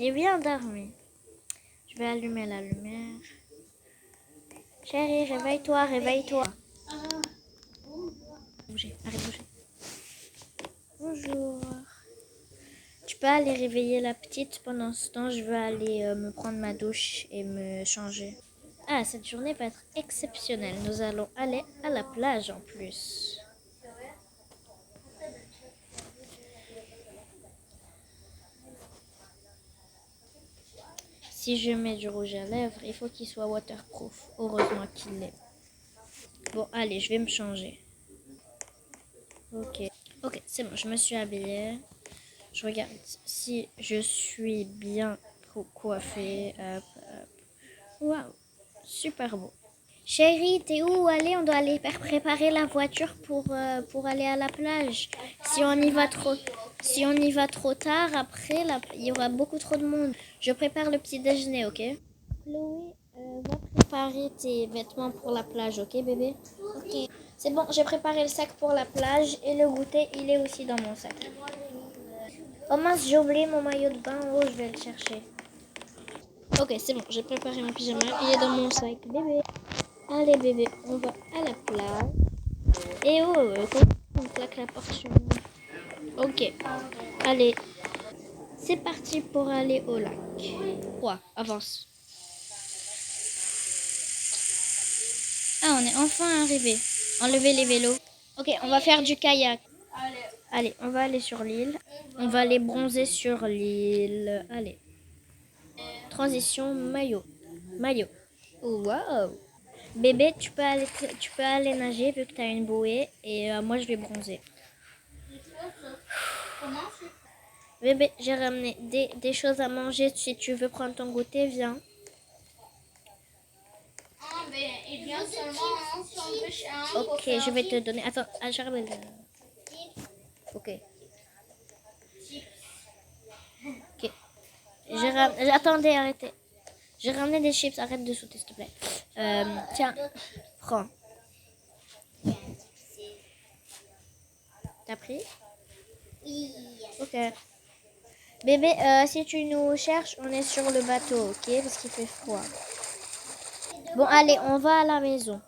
J'ai bien dormi. Je vais allumer la lumière. Chérie, réveille-toi, réveille-toi. Bouger, arrête de bouger. Bonjour. Tu peux aller réveiller la petite. Pendant ce temps, je vais aller me prendre ma douche et me changer. Ah, cette journée va être exceptionnelle. Nous allons aller à la plage en plus. Si je mets du rouge à lèvres, il faut qu'il soit waterproof. Heureusement qu'il l'est. Bon, allez, je vais me changer. Ok. Ok, c'est bon, je me suis habillée. Je regarde si je suis bien coiffée. Hop, hop. Waouh, super beau. Chérie, t'es où? Allez, on doit aller préparer la voiture pour aller à la plage. Si on y va trop tard, après, il y aura beaucoup trop de monde. Je prépare le petit déjeuner, ok? Chloé, va préparer tes vêtements pour la plage, ok, bébé? Ok. C'est bon, j'ai préparé le sac pour la plage et le goûter, il est aussi dans mon sac. Oh mince, j'ai oublié mon maillot de bain. Oh, je vais le chercher. Ok, c'est bon, j'ai préparé mon pyjama. Il est dans mon sac, bébé. Allez, bébé, on va à la plage. Et oh, comment on claque la porte sur nous? Ok, allez. C'est parti pour aller au lac. 3, avance. Ah, on est enfin arrivé. Enlevez les vélos. Ok, on va faire du kayak. Allez, on va aller sur l'île. On va aller bronzer sur l'île. Allez. Transition maillot. Maillot. Wow. Bébé, tu peux aller nager vu que tu as une bouée. Et moi, je vais bronzer. Bébé, j'ai ramené des choses à manger. Si tu veux prendre ton goûter, viens. Ok, je vais te donner. Attends, j'arrive. Ok. Ok. Attendez, arrêtez. J'ai ramené des chips. Arrête de sauter, s'il te plaît. Tiens, prends. T'as pris? Oui. Ok. Bébé, si tu nous cherches, on est sur le bateau, ok? Parce qu'il fait froid. Bon, allez, on va à la maison.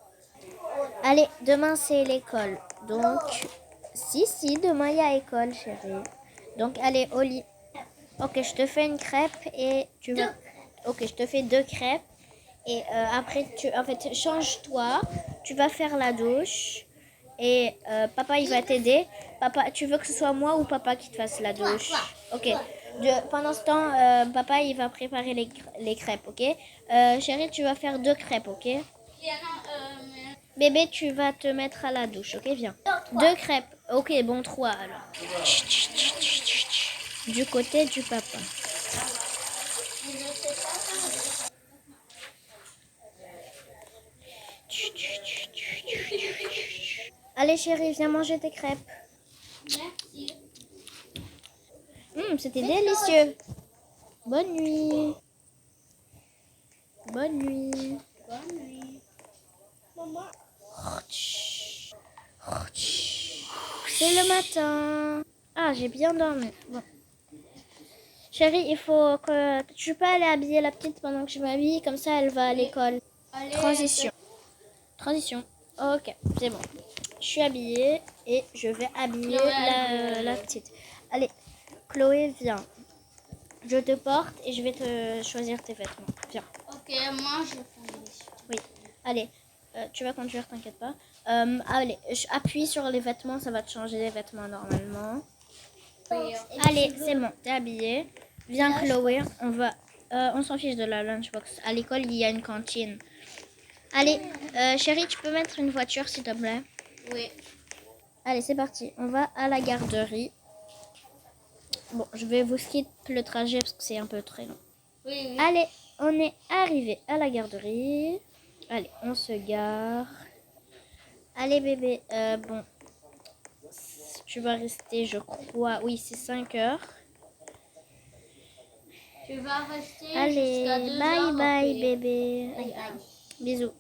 Allez, demain c'est l'école. Donc, si, demain il y a école, chérie. Donc, allez, au lit. Ok, je te fais une crêpe et tu vas... Ok, je te fais 2 crêpes. Et après, change-toi. Tu vas faire la douche. Et papa, il va t'aider. Papa, tu veux que ce soit moi ou papa qui te fasse la douche? Ok. Pendant ce temps, papa, il va préparer les crêpes, ok? Chérie, tu vas faire 2 crêpes, ok? Bébé, tu vas te mettre à la douche, ok? Viens. 2 crêpes. Ok, bon, 3 alors. Du côté du papa. Allez chérie, viens manger tes crêpes. Merci. C'était délicieux. Bonne nuit. Bonne nuit. Bonne nuit. Maman. C'est le matin. Ah, j'ai bien dormi. Bon. Chérie, il faut que... Tu peux aller habiller la petite pendant que je m'habille. Comme ça, elle va à l'école. Transition. Transition. Ok, c'est bon. Je suis habillée et je vais habiller la petite. Allez, Chloé, viens. Je te porte et je vais te choisir tes vêtements. Viens. Ok, moi je fais les choses. Oui. Allez, tu vas conduire, t'inquiète pas. Allez, appuie sur les vêtements, ça va te changer les vêtements normalement. Allez, c'est bon, t'es habillée. Viens Chloé, on s'en fiche de la lunchbox. À l'école, il y a une cantine. Allez, chérie, tu peux mettre une voiture s'il te plaît? Oui. Allez, c'est parti. On va à la garderie. Bon, je vais vous skip le trajet parce que c'est un peu très long. Oui. Allez, on est arrivé à la garderie. Allez, on se gare. Allez bébé, bon, tu vas rester, je crois, oui, c'est 5 heures. Tu vas rester allez, jusqu'à 2 bye heures. Bye Okay. bébé. Bye. Bisous.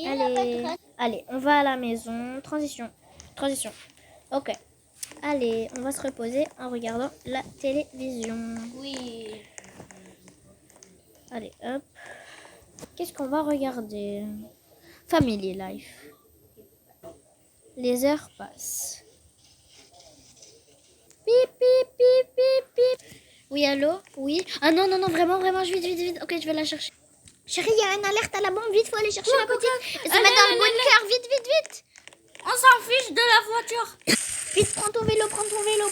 Allez. Allez, on va à la maison. Transition. Ok. Allez, on va se reposer en regardant la télévision. Oui. Allez, hop. Qu'est-ce qu'on va regarder? Family Life. Les heures passent. Pip, pip, pip, pip, pip. Oui, allô? Oui. Ah non, non, non, vraiment, vraiment, vite, vite, vite. Ok, je vais la chercher. Chérie, il y a une alerte à la bombe. Vite, faut aller chercher la petite. Et se mettre dans le bunker. Vite, vite, vite. On s'en fiche de la voiture. Vite, prends ton vélo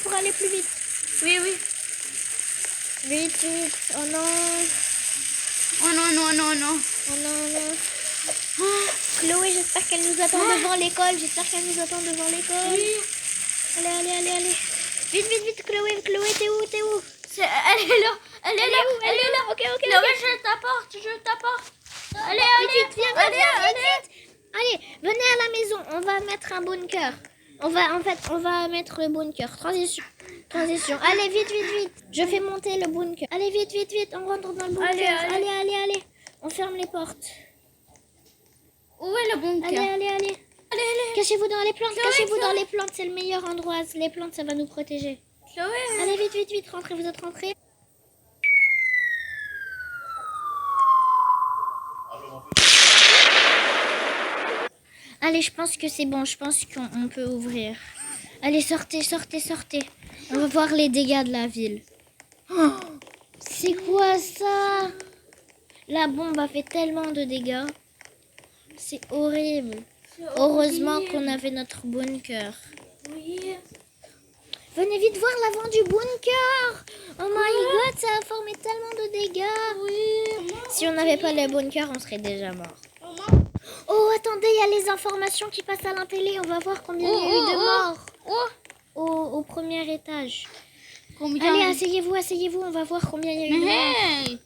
pour aller plus vite. Oui, oui. Vite, vite. Oh non. Oh non, non, non, non. Oh non, non. Chloé, j'espère qu'elle nous attend devant l'école. J'espère qu'elle nous attend devant l'école. Oui. Allez, allez, allez, allez. Vite, vite, vite, Chloé. Chloé, t'es où? T'es où? Elle est là. Elle est là. Où? Elle est là. Ok, ok, Chloé, ok. je t'apporte. Je t'apporte. Allez, Vite, allez. vite, viens, Allez, viens, allez. vite, vite. Allez, venez à la maison. On va mettre un bunker. On va mettre le bunker. Transition. Transition. Allez, vite, vite, vite. Je fais monter le bunker. Allez, vite, vite, vite. On rentre dans le bunker. Allez, allez. Allez, allez, allez. On ferme les portes. Où est le bunker? Allez, allez, allez. Allez, allez. Cachez-vous dans les plantes. Chloé, Cachez-vous Chloé. dans les plantes. C'est le meilleur endroit. Les plantes, ça va nous protéger. Chloé. Allez, vite, vite, vite. Rentrez. Vous êtes rentrés? Allez, je pense que c'est bon. Je pense qu'on peut ouvrir. Allez, sortez, sortez, sortez. On va voir les dégâts de la ville. Oh, c'est quoi ça? La bombe a fait tellement de dégâts. C'est horrible. Heureusement qu'on avait notre bunker. Oui. Venez vite voir l'avant du bunker. Oh my god, ça a formé tellement de dégâts. Oui. Si on n'avait pas le bunker, on serait déjà mort. Maman. Oh, attendez, il y a les informations qui passent à la télé. On va voir combien il y a eu de morts au premier étage. Combien? Allez, asseyez-vous, asseyez-vous. On va voir combien il y a eu de morts. Hey.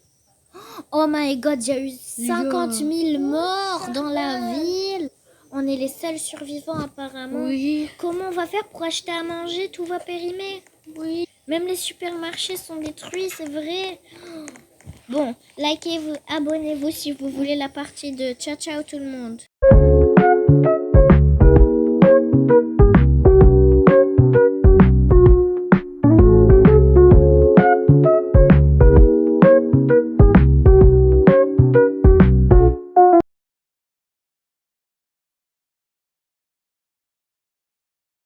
Oh my god, il y a eu 50 000 morts dans la ville. On est les seuls survivants apparemment. Oui. Comment on va faire pour acheter à manger? Tout va périmer. Oui. Même les supermarchés sont détruits, c'est vrai. Bon, likez-vous, abonnez-vous si vous voulez la partie de ciao ciao tout le monde.